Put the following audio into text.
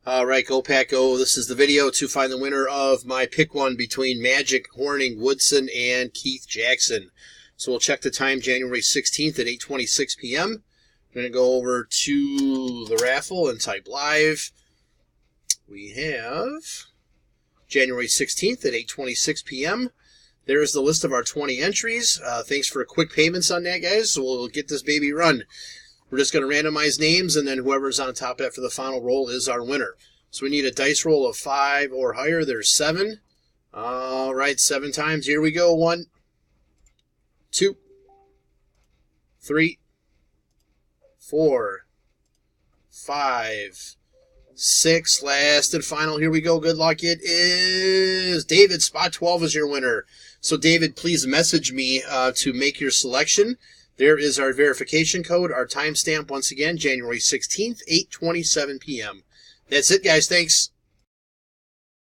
All right, go Pack Go. This is the video to find the winner of my pick one between Magic, Horning, Woodson, and Keith Jackson. So we'll check the time, January 16th at 8:26 p.m. I'm going to go over to the raffle and type live. We have January 16th at 8:26 p.m. There's the list of our 20 entries. Thanks for quick payments on that, guys. So we'll get this baby run. We're just going to randomize names, and then whoever's on top after the final roll is our winner. So we need a dice roll of 5 or higher. There's 7. All right, 7 times. Here we go. 1, 2, 3, 4, 5, 6. Last and final. Here we go. Good luck. It is David. Spot 12 is your winner. So, David, please message me to make your selection. There is our verification code, our timestamp, once again, January 16th, 8:27 p.m. That's it, guys. Thanks.